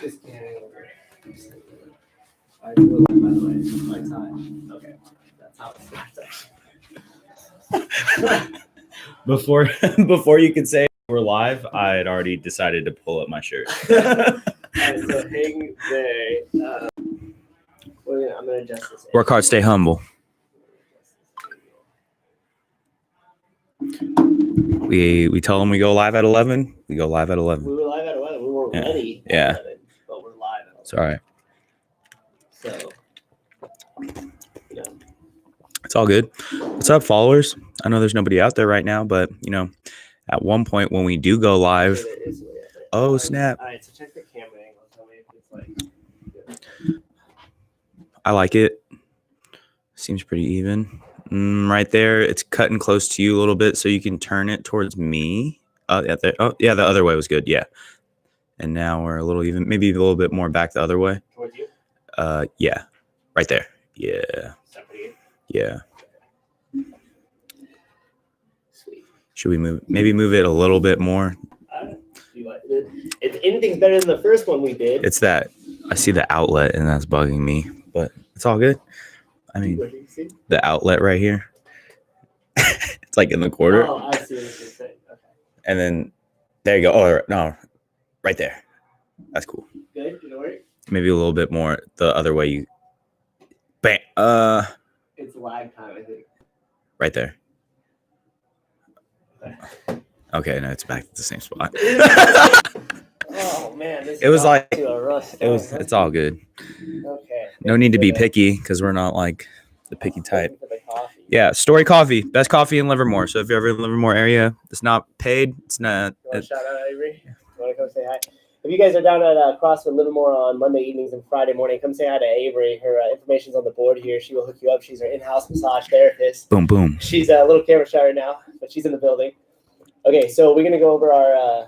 this can over. I do it, by the way. My time. Okay. That's how it starts. Before you could say we're live, I had already decided to pull up my shirt. Alright, so hang there. I'm gonna adjust this. Work hard, stay humble. We tell them we go live at 11. We go live at 11. We were live at 11. We weren't ready. Yeah. At 11, but we're live at 11. It's all right. So, yeah. It's all good. What's up, followers? I know there's nobody out there right now, but at one point when we do go live. Oh, snap. All right, so check the camera angle. Tell me if it's like good. I like it. Seems pretty even. Right there, it's cutting close to you a little bit, so you can turn it towards me. The other way was good. Yeah. And now we're a little even, maybe a little bit more back the other way. Towards you? Yeah. Right there. Yeah. Yeah. Sweet. Should we move it a little bit more? If anything's better than the first one we did. It's that I see the outlet and that's bugging me, but it's all good. I mean, What do you see? the outlet right here. It's like in the quarter. Oh, I see what you're saying. Okay. And then there you go. Oh, no, right there. That's cool. Good. Did it work? Maybe a little bit more the other way. You, bam. It's lag time, I think. Right there. Okay, no, it's back to the same spot. Oh man, this It was like to a rough start, it's all good. Okay. No need to be picky because we're not like the picky type. For the coffee. Yeah, Story Coffee, best coffee in Livermore. So if you're ever in the Livermore area, it's not paid. It's not. You want to shout out Avery? You want to come say hi? If you guys are down at CrossFit Livermore on Monday evenings and Friday morning, come say hi to Avery. Her information's on the board here. She will hook you up. She's our in-house massage therapist. Boom, boom. She's a little camera shy right now, but she's in the building. Okay, so we're gonna go over our.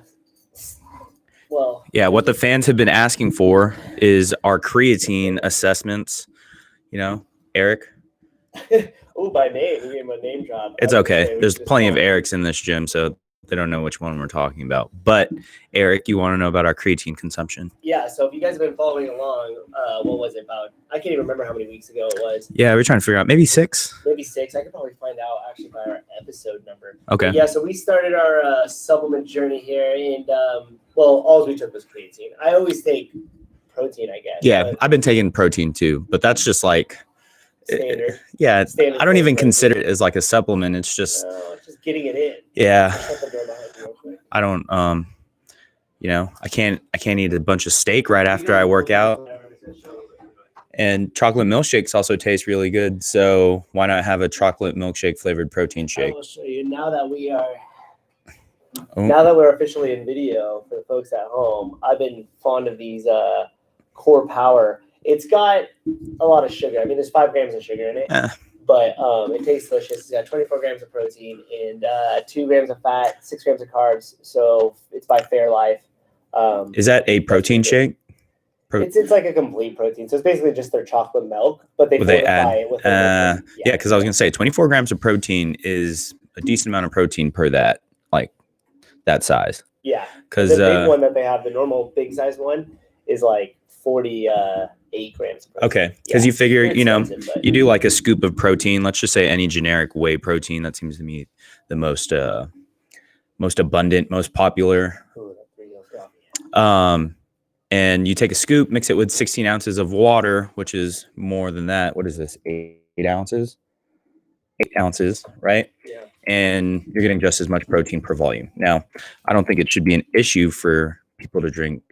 What the fans have been asking for is our creatine assessments. Eric. Oh, by name. You gave him a name drop. It's okay. There's plenty of Erics in this gym, so they don't know which one we're talking about. But Eric, you want to know about our creatine consumption? Yeah. So if you guys have been following along, what was it about? I can't even remember how many weeks ago it was. Yeah, we're trying to figure out maybe 6. Maybe 6. I could probably find out actually by our episode number. Okay. But yeah. So we started our supplement journey here, and all we took was creatine. I always take protein, I guess. Yeah, I've been taking protein too, but that's just like standard. I don't even consider it as like a supplement. It's just getting it in. Yeah. I don't I can't eat a bunch of steak right after I work out. And chocolate milkshakes also taste really good. So why not have a chocolate milkshake flavored protein shake? I will show you now that we are. Now that we're officially in video for the folks at home, I've been fond of these Core Power. It's got a lot of sugar. I mean, there's 5 grams of sugar in it, but it tastes delicious. It's got 24 grams of protein and 2 grams of fat, 6 grams of carbs. So it's by Fairlife. Is that a protein shake? It's like a complete protein. So it's basically just their chocolate milk, but they add it with because I was gonna say 24 grams of protein is a decent amount of protein per that size. Yeah, because the big one that they have, the normal big size one, is like 48 grams of protein. Okay, because you figure, you do like a scoop of protein. Let's just say any generic whey protein. That seems to me the most abundant, most popular. And you take a scoop, mix it with 16 ounces of water, which is more than that. What is this? 8 ounces? 8 ounces, right? Yeah. And you're getting just as much protein per volume. Now, I don't think it should be an issue for people to drink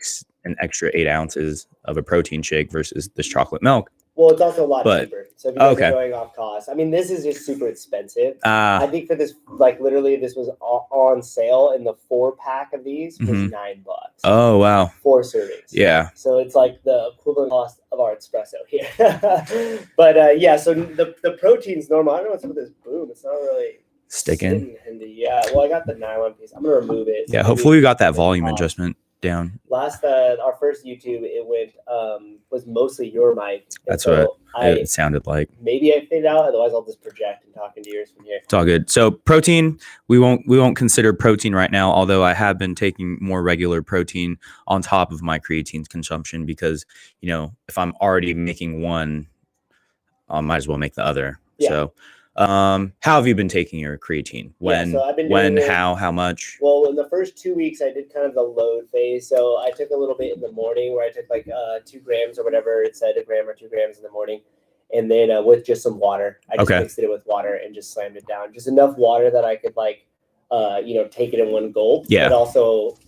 an extra 8 ounces of a protein shake versus this chocolate milk. Well, it's also a lot cheaper. So if you guys are going off cost, I mean, this is just super expensive. I think for this, literally, this was on sale, and the 4-pack of these was $9. Oh, wow. 4 servings. Yeah. So it's like the equivalent cost of our espresso here. But so the protein's normal. I don't know what's up with this boom. It's not really sticking. Yeah. Well, I got the nylon piece. I'm gonna remove it. Yeah. Hopefully, we got that volume adjustment. down. Last our first YouTube, it went was mostly your mic. That's what it sounded like. Maybe I fade out, otherwise I'll just project and talk into yours from here. It's all good. So protein, we won't consider protein right now, although I have been taking more regular protein on top of my creatine consumption because, you know, if I'm already making one, I might as well make the other. Yeah. So how have you been taking your creatine? When, so I've been how much? Well, in the first 2 weeks, I did kind of the load phase. So I took a little bit in the morning where I took like 2 grams or whatever. It said 1 gram or 2 grams in the morning. And then with just some water, I just mixed it with water and just slammed it down. Just enough water that I could take it in one gulp. Yeah. But also,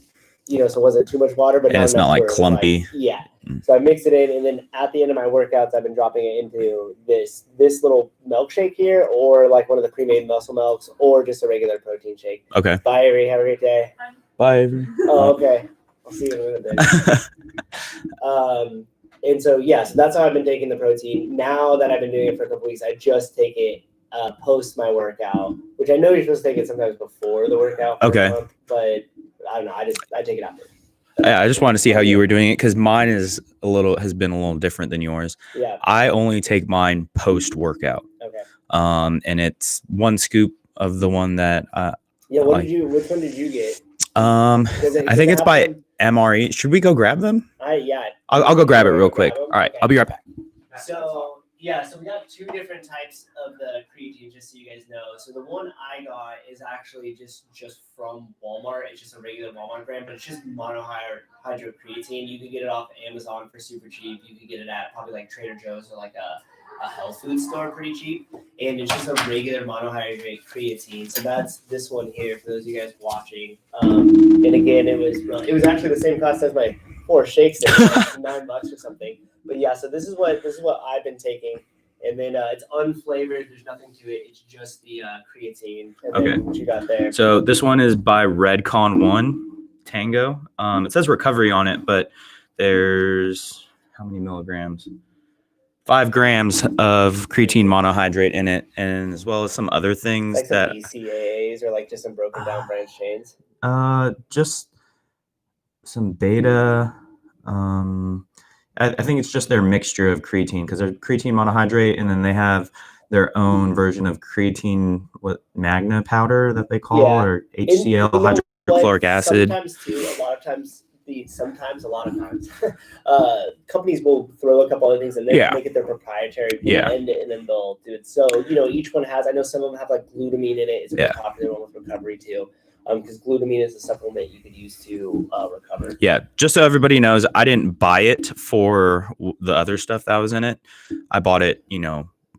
so it wasn't too much water, but and it's not like clumpy. Yeah. So I mixed it in, and then at the end of my workouts, I've been dropping it into this little milkshake here, or like one of the pre-made muscle milks, or just a regular protein shake. Okay. Bye, Avery. Have a great day. Bye, Avery. Oh, okay. I'll see you in a little bit. And so that's how I've been taking the protein. Now that I've been doing it for a couple weeks, I just take it post my workout, which I know you're supposed to take it sometimes before the workout. Okay. But I don't know. I take it after. I just wanted to see how you were doing it because mine has been a little different than yours. Yeah. I only take mine post workout. Okay. And it's 1 scoop of the one that. Which one did you get? I think it's by MRE. Should we go grab them? I'll go grab it real quick. All right, okay. I'll be right back. So we got 2 different types of the creatine, just so you guys know. So the one I got is actually just from Walmart. It's just a regular Walmart brand, but it's just monohydrate creatine. You can get it off Amazon for super cheap. You can get it at probably like Trader Joe's or like a health food store pretty cheap. And it's just a regular monohydrate creatine. So that's this one here for those of you guys watching. And again, it was actually the same cost as my 4 shakes, like $9 or something. But so this is what I've been taking, and then it's unflavored. There's nothing to it. It's just the creatine. And then what you got there? So this one is by Redcon 1 Tango. It says recovery on it, but there's how many milligrams? 5 grams of creatine monohydrate in it, and as well as some other things like some BCAAs or like just some broken down branch chains. Just some beta. I think it's just their mixture of creatine because they're creatine monohydrate, and then they have their own version of creatine, magna powder that they call, or HCl, hydrochloric acid. Sometimes, a lot of times, companies will throw a couple other things in there to make it their proprietary blend, and then they'll do it. So, each one has, I know some of them have like glutamine in it. It's a very popular one with recovery too. Because glutamine is a supplement you could use to recover. Yeah, just so everybody knows, I didn't buy it for the other stuff that was in it. I bought it,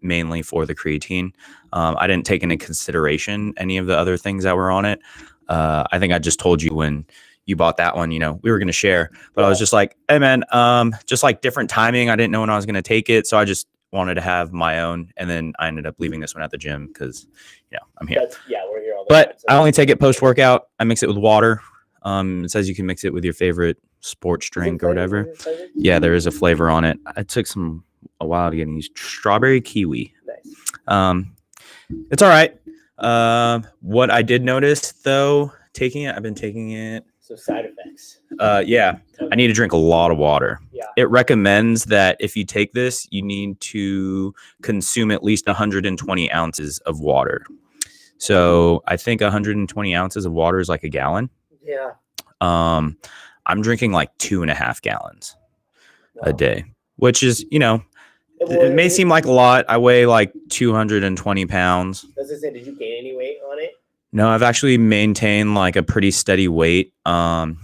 mainly for the creatine. I didn't take into consideration any of the other things that were on it. I think I just told you when you bought that one, we were going to share. But I was just like, hey, man, just like different timing. I didn't know when I was going to take it. So I just wanted to have my own. And then I ended up leaving this one at the gym because, I'm here. We're here all the but time. So I only take it post-workout. I mix it with water. It says you can mix it with your favorite sports drink or whatever. Yeah, there is a flavor on it. It took a while to get these. Strawberry kiwi. Nice. It's all right. What I did notice, though, I've been taking it. So side effects. I need to drink a lot of water. Yeah. It recommends that if you take this, you need to consume at least 120 ounces of water. So I think 120 ounces of water is like a gallon. Yeah. I'm drinking like 2.5 gallons a day, which is, it may seem like a lot. I weigh like 220 pounds. Does it say, did you gain any weight on it? No, I've actually maintained like a pretty steady weight. I'm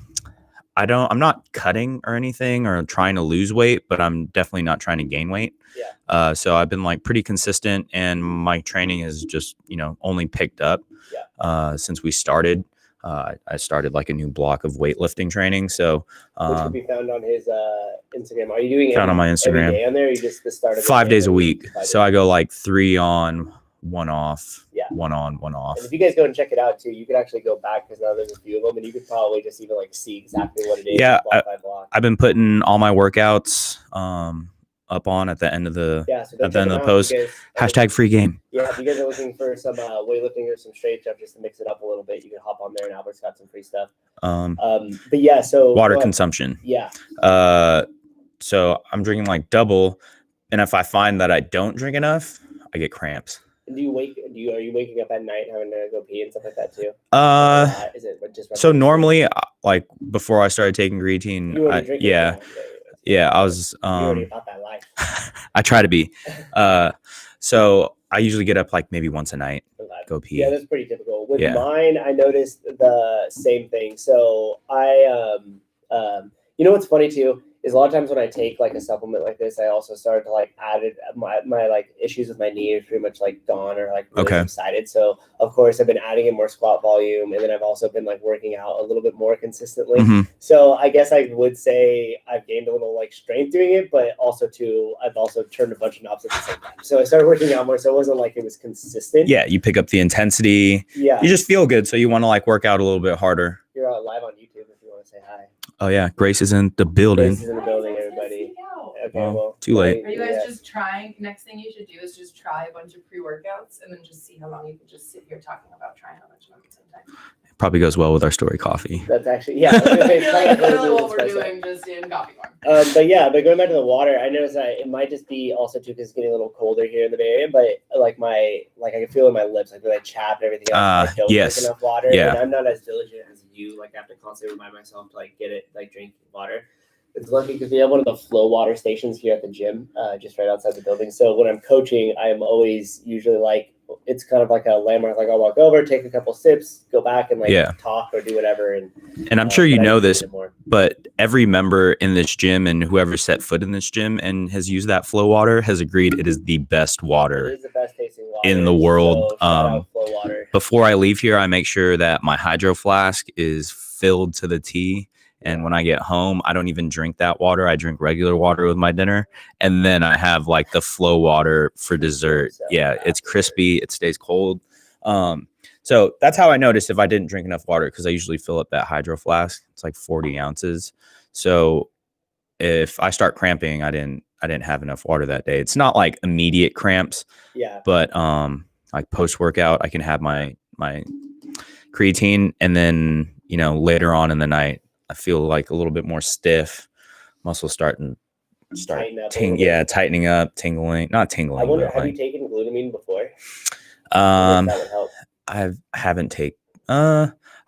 not cutting or anything or trying to lose weight, but I'm definitely not trying to gain weight. Yeah. So I've been like pretty consistent, and my training has just, only picked up since we started. I started like a new block of weightlifting training. So which can be found on his Instagram. Are you doing it on my Instagram every day on there? Or you just the start of 5 days a week. So I go like 3 on, 1 off. Yeah. 1 on, 1 off. And if you guys go and check it out too, you could actually go back because now there's a few of them, and you could probably just even like see exactly what it is. Yeah, block by block. I've been putting all my workouts up on at the end of the So go at the check end them of the out post. because, Hashtag free game. Yeah, if you guys are looking for some weightlifting or some straight stuff just to mix it up a little bit, you can hop on there and Albert's got some free stuff. But yeah, so water consumption. Yeah. So I'm drinking like double, and if I find that I don't drink enough, I get cramps. And are you waking up at night having to go pee and stuff like that too? Is it just so normally, like before I started taking creatine, I was you already about that life. I try to be. So I usually get up like maybe once a night, go pee. Yeah, that's pretty typical. With mine, I noticed the same thing. So you know what's funny too is a lot of times when I take like a supplement like this, I also started to like added my like issues with my knee are pretty much like gone or like really subsided. So of course I've been adding in more squat volume, and then I've also been like working out a little bit more consistently. So I guess I would say I've gained a little like strength doing it, but also too I've also turned a bunch of knobs at the same time. So I started working out more, so it wasn't like it was consistent. Yeah, you pick up the intensity. Yeah, you just feel good, so you want to like work out a little bit harder. You're live on YouTube if you want to say hi. Oh yeah, Grace is in the building. Grace is in the building, everybody. Okay, well, too late. Are you guys just trying? Next thing you should do is just try a bunch of pre-workouts and then just see how long you can just sit here talking about trying a bunch of them at the same time. It probably goes well with our story coffee. That's actually Like literally what we're doing just in coffee form. But going back to the water, I noticed that it might just be also too because it's getting a little colder here in the Bay Area, but like I can feel in my lips like when I chap and everything else. I don't drink enough water. Yeah. And I'm not as diligent as you. Like I have to constantly remind myself to like get it, like drink water. It's lucky because we have one of the flow water stations here at the gym, just right outside the building. So when I'm coaching, I'm always usually like, it's kind of like a landmark. Like I'll walk over, take a couple sips, go back and like talk or do whatever. And I'm sure you know this, but every member in this gym and whoever set foot in this gym and has used that flow water has agreed it is the best water. It is the best tasting water in the world. So shout out flow water. Before I leave here, I make sure that my hydro flask is filled to the T. And when I get home, I don't even drink that water. I drink regular water with my dinner. And then I have like the flow water for dessert. It's crispy. It stays cold. So that's how I noticed if I didn't drink enough water, because I usually fill up that hydro flask. It's like 40 ounces. So if I start cramping, I didn't have enough water that day. It's not like immediate cramps. But like post-workout, I can have my creatine, and then, later on in the night, I feel like a little bit more stiff, muscles tightening up, tingling, not tingling. I wonder, have you taken glutamine before? That would help. I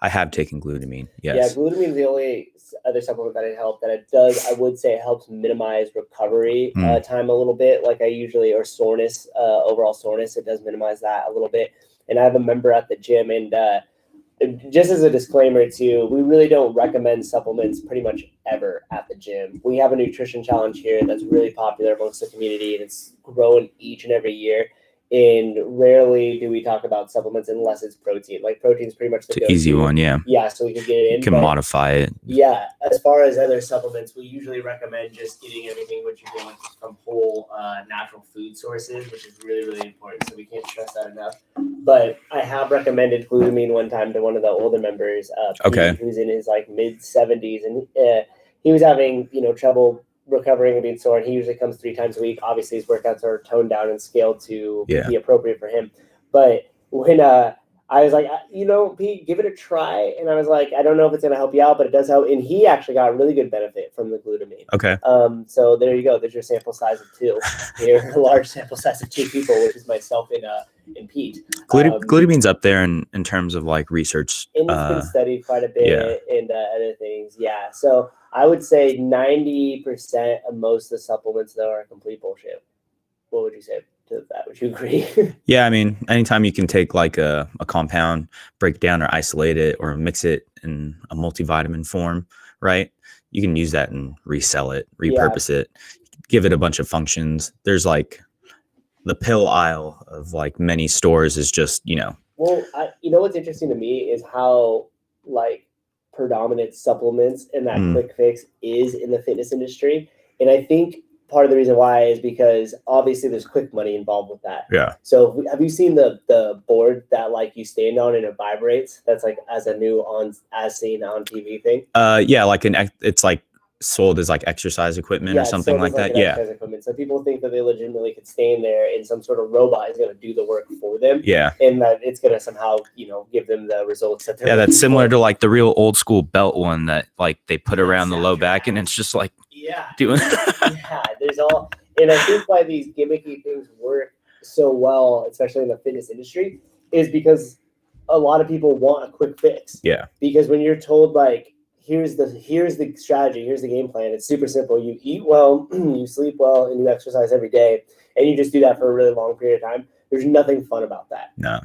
have taken glutamine. Yes. Yeah, glutamine is the only other supplement that I would say it helps minimize recovery time a little bit. Like or soreness, overall soreness. It does minimize that a little bit. And I have a member at the gym, and just as a disclaimer too, we really don't recommend supplements pretty much ever at the gym. We have a nutrition challenge here that's really popular amongst the community, and it's growing each and every year. And rarely do we talk about supplements unless it's protein. Like protein's pretty much the easy one, yeah. Yeah, so we can get it in. You can modify it. Yeah, as far as other supplements, we usually recommend just getting everything what you're doing from whole natural food sources, which is really, really important. So we can't stress that enough. But I have recommended glutamine one time to one of the older members, who's in his like mid 70s, and he was having trouble recovering and being sore, and he usually comes 3 times a week. Obviously his workouts are toned down and scaled to be appropriate for him. But when I was like, Pete, give it a try, and I was like, I don't know if it's going to help you out, but it does help. And he actually got really good benefit from the glutamine. Okay. So there you go. There's your sample size of 2. Here, a large sample size of 2 people, which is myself and Pete. Glutamine's up there in terms of like research. And it's been studied quite a bit and other things. Yeah. So I would say 90% of most of the supplements, though, are complete bullshit. What would you say to that? Would you agree? Yeah, I mean, anytime you can take like a compound, break down or isolate it or mix it in a multivitamin form, right? You can use that and resell it, repurpose it, give it a bunch of functions. There's like the pill aisle of like many stores is just, Well, what's interesting to me is how like predominant supplements and that quick fix is in the fitness industry. And I think part of the reason why is because obviously there's quick money involved with that. Yeah. So have you seen the board that like you stand on and it vibrates? That's like as seen on TV thing. Yeah, like it's like sold as like exercise equipment or it's something sold like as, that. an Yeah. exercise equipment. So people think that they legitimately could stay in there and some sort of robot is going to do the work for them. Yeah. And that it's going to somehow, give them the results that they're That's looking similar for. to like the real old school belt one that like they put around the low back, and it's just like doing. There's all, and I think why these gimmicky things work so well, especially in the fitness industry, is because a lot of people want a quick fix. Yeah. Because when you're told like, here's the strategy, here's the game plan, it's super simple. You eat well, you sleep well, and you exercise every day, and you just do that for a really long period of time. There's nothing fun about that. No.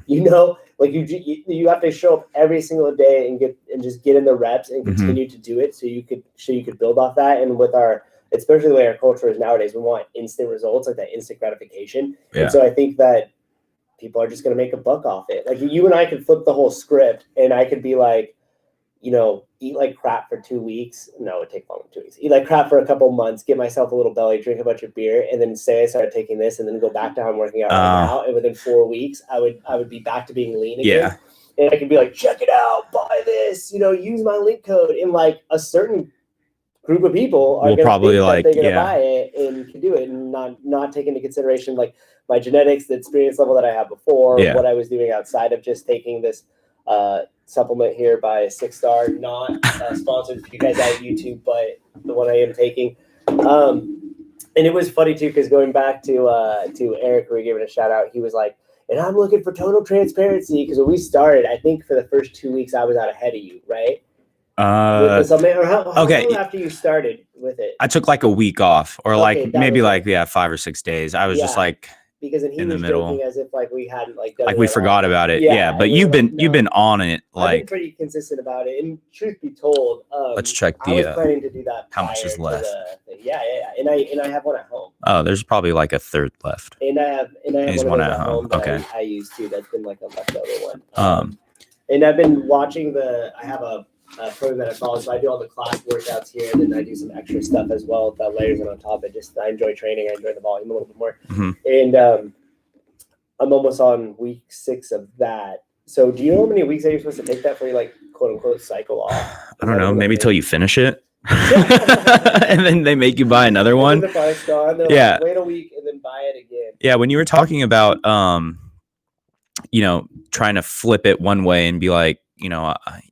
Like you have to show up every single day and just get in the reps and continue to do it so you could build off that. And with especially the way our culture is nowadays, we want instant results, like that instant gratification. Yeah. And so I think that people are just going to make a buck off it. Like you and I could flip the whole script, and I could be like, eat like crap for 2 weeks. No, it would take longer than 2 weeks. Eat like crap for a couple months, get myself a little belly, drink a bunch of beer, and then say I started taking this, and then go back to how I'm working out right now. And within 4 weeks, I would be back to being lean again. Yeah. And I could be like, check it out, buy this, use my link code. And like a certain group of people are probably like, they're gonna buy it and can do it, and not take into consideration like my genetics, the experience level that I had before, what I was doing outside of just taking this supplement here by 6 Star, not sponsored for you guys out of YouTube, but the one I am taking. And it was funny too, because going back to Eric, we gave it a shout out. He was like, and I'm looking for total transparency, because when we started, I think for the first 2 weeks I was out ahead of you, right? With the supplement, or how long after you started with it? I took like a week off, or maybe 5 or 6 days. I was just like, because he in the was middle, joking as if like we hadn't done we forgot about it. Yeah, but you've been on it. I've been pretty consistent about it. And truth be told, let's check I was planning to do that. How much is left? Yeah. And I have one at home. Oh, there's probably like a third left. And I have one at home. Okay. I use too. That's been like a leftover one. And I've been watching I have a program that I follow, so I do all the class workouts here, and then I do some extra stuff as well that layers it on top of it. I enjoy training, I enjoy the volume a little bit more. And I'm almost on week 6 of that. So do you know how many weeks are you supposed to take that for you, like, quote unquote, cycle off? I don't know, maybe till you finish it. And then they make you buy another one. The product's gone. They're like, wait a week and then buy it again. Yeah, when you were talking about trying to flip it one way and be like,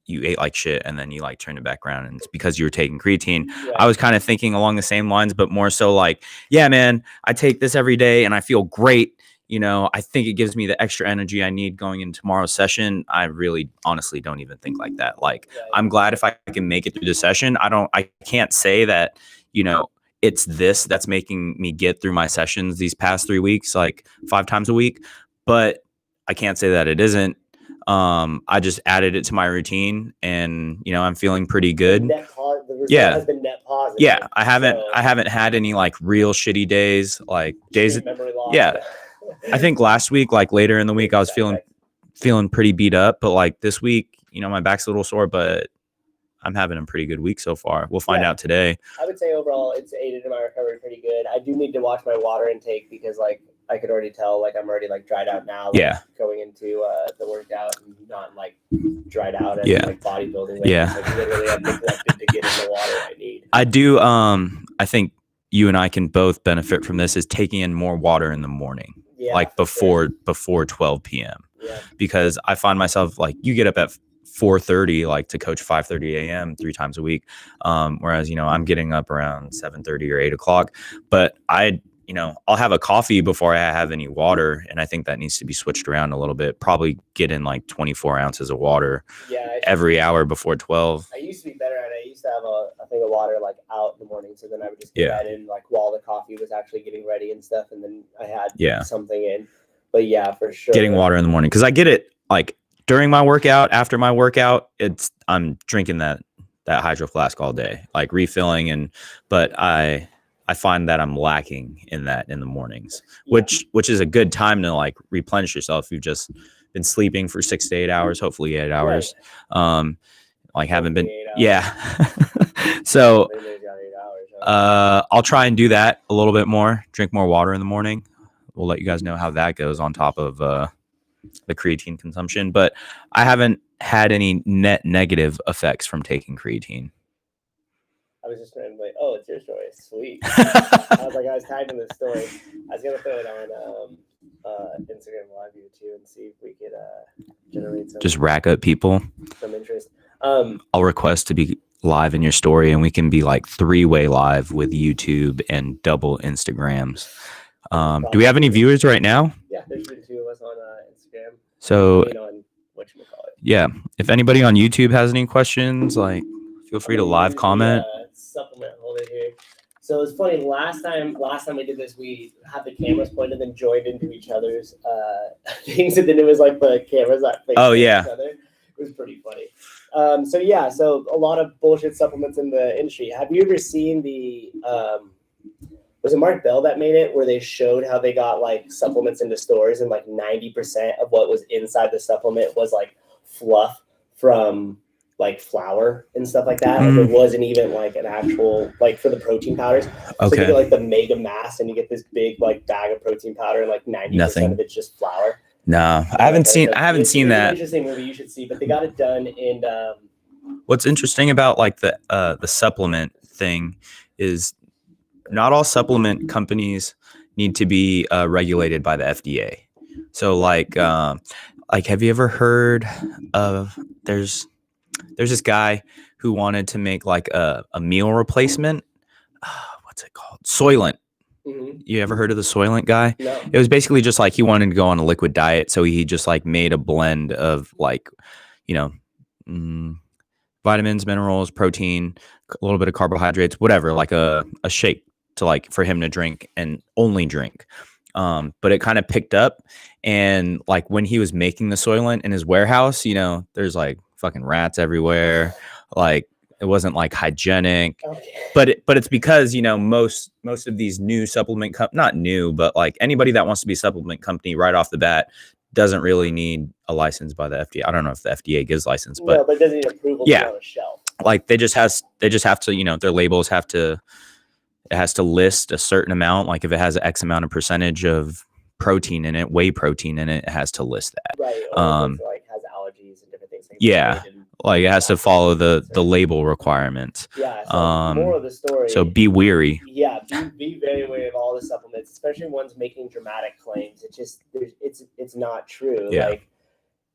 you ate like shit and then you like turn it back around and it's because you were taking creatine. Right. I was kind of thinking along the same lines, but more so like, yeah, man, I take this every day and I feel great. I think it gives me the extra energy I need going into tomorrow's session. I really honestly don't even think like that. Like, I'm glad if I can make it through the session. I can't say that, it's this that's making me get through my sessions these past 3 weeks, like 5 times a week, but I can't say that it isn't. I just added it to my routine and, I'm feeling pretty good. The result has been net positive. Yeah. I haven't had any like real shitty days, like days. Memory loss. Yeah. I think last week, like later in the week, I was feeling pretty beat up, but like this week, my back's a little sore, but I'm having a pretty good week so far. We'll find out today. I would say overall it's aided in my recovery pretty good. I do need to watch my water intake because like I could already tell like I'm already like dried out now. Like, going into the workout and not like dried out and like bodybuilding. Like, like literally I'm neglected to get in the water I need. I do. I think you and I can both benefit from this is taking in more water in the morning, like before 12 p.m. Yeah. Because I find myself like you get up at 4:30 like to coach 5:30 a.m. 3 times a week, whereas I'm getting up around 7:30 or 8 o'clock, but I'll have a coffee before I have any water, and I think that needs to be switched around a little bit. Probably get in like 24 ounces of water every hour before 12. I used to be better at it. I used to have a thing of water like out in the morning, so then I would just get that in like while the coffee was actually getting ready and stuff, and then I had something in. But yeah, for sure, getting water in the morning, because I get it like during my workout, after my workout, I'm drinking that hydro flask all day, like refilling, but I find that I'm lacking in that in the mornings, which is a good time to like replenish yourself. You've just been sleeping for 6 to 8 hours, hopefully 8 hours. Like haven't been, So, I'll try and do that a little bit more, drink more water in the morning. We'll let you guys know how that goes on top of, the creatine consumption, but I haven't had any net negative effects from taking creatine. I was just trying to wait. oh, it's your story. Sweet. I was tagged in the story. I was gonna throw it on Instagram Live view too and see if we could generate some Just rack up people. some interest. I'll request to be live in your story, and we can be like 3-way live with YouTube and double Instagrams. Do we have any viewers right now? Yeah, there's been 2 of us on Instagram. So On whatchamacallit. yeah, if anybody on YouTube has any questions, like feel free to live comment. Supplement holder here. So it's funny. Last time we did this, we had the cameras pointed and joined into each other's things, and then it was like the cameras that faced each other. It was pretty funny. So a lot of bullshit supplements in the industry. Have you ever seen the was it Mark Bell that made it, where they showed how they got like supplements into stores and like 90% of what was inside the supplement was like fluff from like flour and stuff like that. Like it wasn't even like an actual, like for the protein powders. So you get like the mega mass and you get this big like bag of protein powder and like 90% of it's just flour. No, I haven't seen that. Interesting movie you should see, but they got it done in what's interesting about like the supplement thing is not all supplement companies need to be regulated by the FDA. So like have you ever heard of there's this guy who wanted to make like a meal replacement. What's it called? Soylent. Mm-hmm. You ever heard of the Soylent guy? No. It was basically just like he wanted to go on a liquid diet. So he just like made a blend of like, vitamins, minerals, protein, a little bit of carbohydrates, whatever, like a shake to like for him to drink and only drink. But it kind of picked up, and like when he was making the Soylent in his warehouse, there's like fucking rats everywhere. Like it wasn't like hygienic, but it's because, most of these new supplement not new, but like anybody that wants to be a supplement company right off the bat doesn't really need a license by the FDA. I don't know if the FDA gives license, but no, but it doesn't need approval to be on the shelf. Like they just have to, their labels it has to list a certain amount. Like if it has X amount of percentage of protein in it, whey protein in it, it has to list that. Right. Or like has allergies and different things. Yeah. Like it has to follow the label requirements. Yeah. So more of the story. So be weary. Yeah. Be very wary of all the supplements, especially ones making dramatic claims. It's not true. Yeah. Like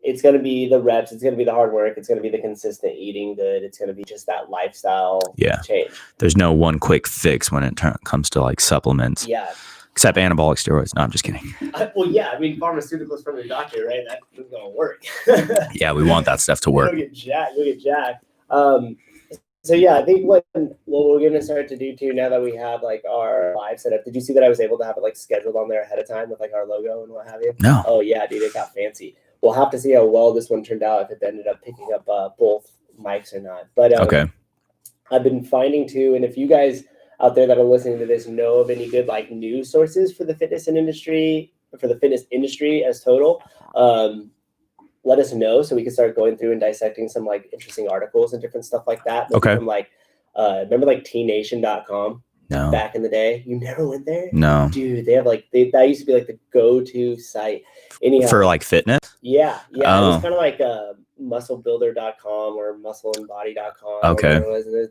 it's going to be the reps. It's going to be the hard work. It's going to be the consistent eating good. It's going to be just that lifestyle change. There's no one quick fix when it comes to like supplements. Yeah. Except anabolic steroids. No, I'm just kidding. Well, yeah. I mean, pharmaceuticals from your doctor, right? That isn't going to work. Yeah, we want that stuff to work. You'll get jacked. So yeah, I think what we're going to start to do too, now that we have like our live setup, did you see that I was able to have it like scheduled on there ahead of time with like our logo and what have you? No. Oh yeah, dude, it got fancy. We'll have to see how well this one turned out, if it ended up picking up both mics or not. But okay. I've been finding too, and if you guys out there that are listening to this know of any good like news sources for the fitness industry as total, let us know so we can start going through and dissecting some like interesting articles and different stuff like that. Maybe from like remember like tnation.com? No. Back in the day, you never went there? No. Dude, they have like that used to be like the go-to site. Anyhow, for like fitness? Yeah. Yeah. Oh. It was kind of like musclebuilder.com or muscleandbody.com. Okay.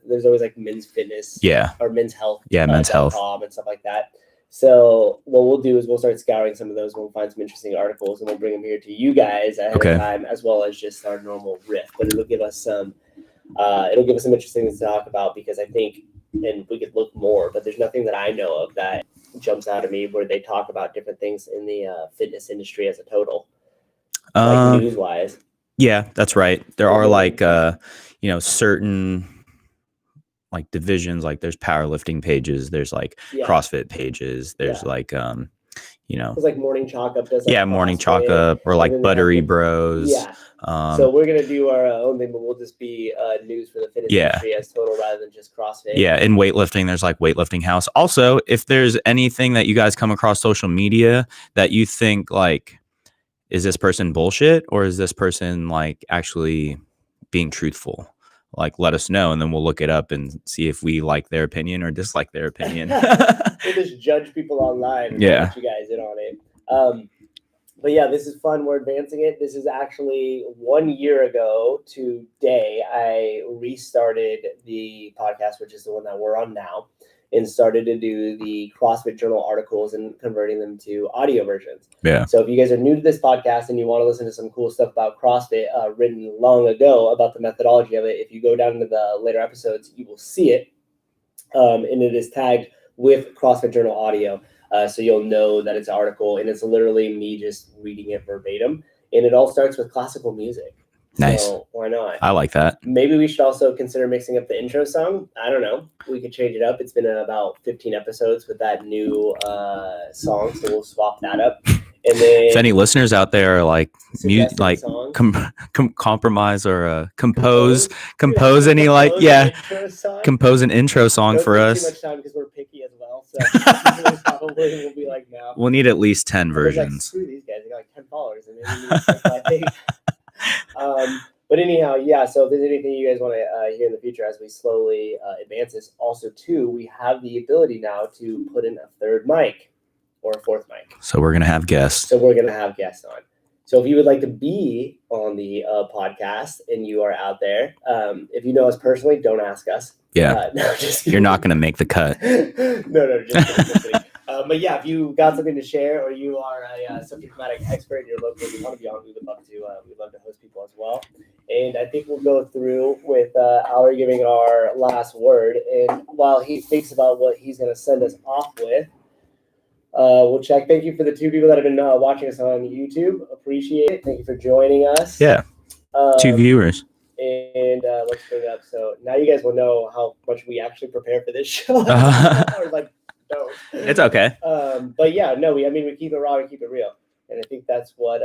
There's always like men's fitness. Yeah. Or men's health. Yeah, men's health. And stuff like that. So what we'll do is we'll start scouring some of those and we'll find some interesting articles and we'll bring them here to you guys ahead of time, as well as just our normal riff. But it'll give us some interesting things to talk about, because I think, and we could look more, but there's nothing that I know of that jumps out at me where they talk about different things in the fitness industry as a total, like news wise. Yeah, that's right. There are like, certain like divisions, like there's powerlifting pages, there's like CrossFit pages, there's like, it's like Morning Chalk Up does like Morning Chalk Up, or like Buttery Bros. Yeah. So we're going to do our own thing, but we'll just be news for the fitness industry as total rather than just CrossFit. Yeah. In weightlifting, there's like Weightlifting House. Also, if there's anything that you guys come across social media that you think like, is this person bullshit or is this person like actually being truthful? Like, let us know, and then we'll look it up and see if we like their opinion or dislike their opinion. We'll just judge people online and let you guys in on it. But yeah, this is fun. We're advancing it. This is actually 1 year ago today. I restarted the podcast, which is the one that we're on now, and started to do the CrossFit Journal articles and converting them to audio versions. Yeah. So if you guys are new to this podcast and you want to listen to some cool stuff about CrossFit written long ago about the methodology of it, if you go down into the later episodes, you will see it. And it is tagged with CrossFit Journal audio. So you'll know that it's an article, and it's literally me just reading it verbatim. And it all starts with classical music. Nice. So why not? I like that. Maybe we should also consider mixing up the intro song. I don't know. We could change it up. It's been about 15 episodes with that new song, so we'll swap that up. And then, if any listeners out there are like compromise or compose any like compose an intro song for us. Too much time because we're picky as well. So probably we'll be like, no. We'll need at least 10 versions. Like, screw these guys. They got like 10 followers, and they need but anyhow, yeah. So if there's anything you guys want to hear in the future as we slowly advance this, also too, we have the ability now to put in a third mic or a fourth mic. So we're gonna have guests. So if you would like to be on the podcast and you are out there, if you know us personally, don't ask us. Yeah. No, just you're not gonna make the cut. No, just kidding. But yeah, if you got something to share or you are a subject matter expert in your local, you want to be on, we'd love to host people as well. And I think we'll go through with Aller giving our last word. And while he thinks about what he's going to send us off with, we'll check. Thank you for the 2 people that have been watching us on YouTube. Appreciate it. Thank you for joining us. Yeah. 2 viewers. And let's bring it up. So now you guys will know how much we actually prepare for this show. Or like, no. It's okay. But yeah, no, we keep it raw, we keep it real. And I think that's what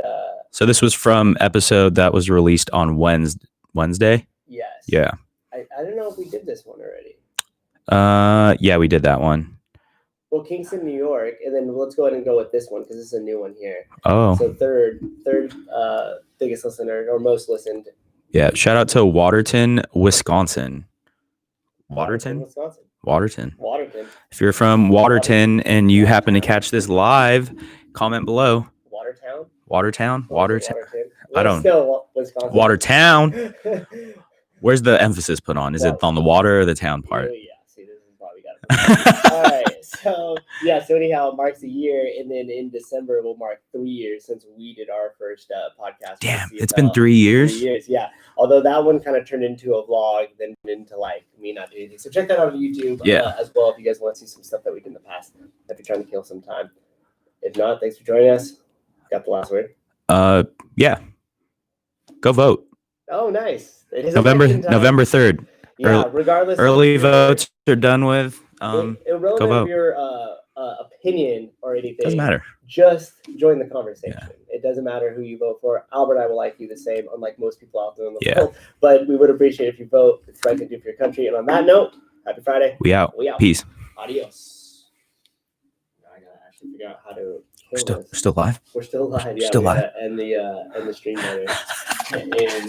so this was from episode that was released on Wednesday? Yes. Yeah. I don't know if we did this one already. Yeah, we did that one. Well, Kingston, New York, and then let's go ahead and go with this one because this is a new one here. Oh. So third biggest listener or most listened. Yeah, shout out to Waterton, Wisconsin. Waterton? Wisconsin. Waterton. Waterton. If you're from Waterton and you happen to catch this live, comment below. Watertown. I don't. Still Wisconsin. Watertown. Where's the emphasis put on? Is it on the water or the town part? Yeah. See, this is probably got. All right. So yeah. So anyhow, it marks a year, and then in December we'll mark 3 years since we did our first podcast. Damn, it's been 3 years. 3 years, yeah. Although that one kind of turned into a vlog, then into like me not doing anything. So check that out on YouTube as well if you guys want to see some stuff that we did in the past. If you're trying to kill some time. If not, thanks for joining us. Got the last word. Yeah. Go vote. Oh, nice. It is November 3rd. Yeah, regardless. Early votes are done with. Irrelevant go vote. of your opinion or anything. Doesn't matter. Just join the conversation. Yeah. It doesn't matter who you vote for. Albert and I will like you the same, unlike most people out there in the world. But we would appreciate if you vote. It's the right thing to do for your country. And on that note, happy Friday. We out. Peace. Adios. I gotta actually figure out how to. We're still live. We're still live. Yeah, still live. And the stream later. And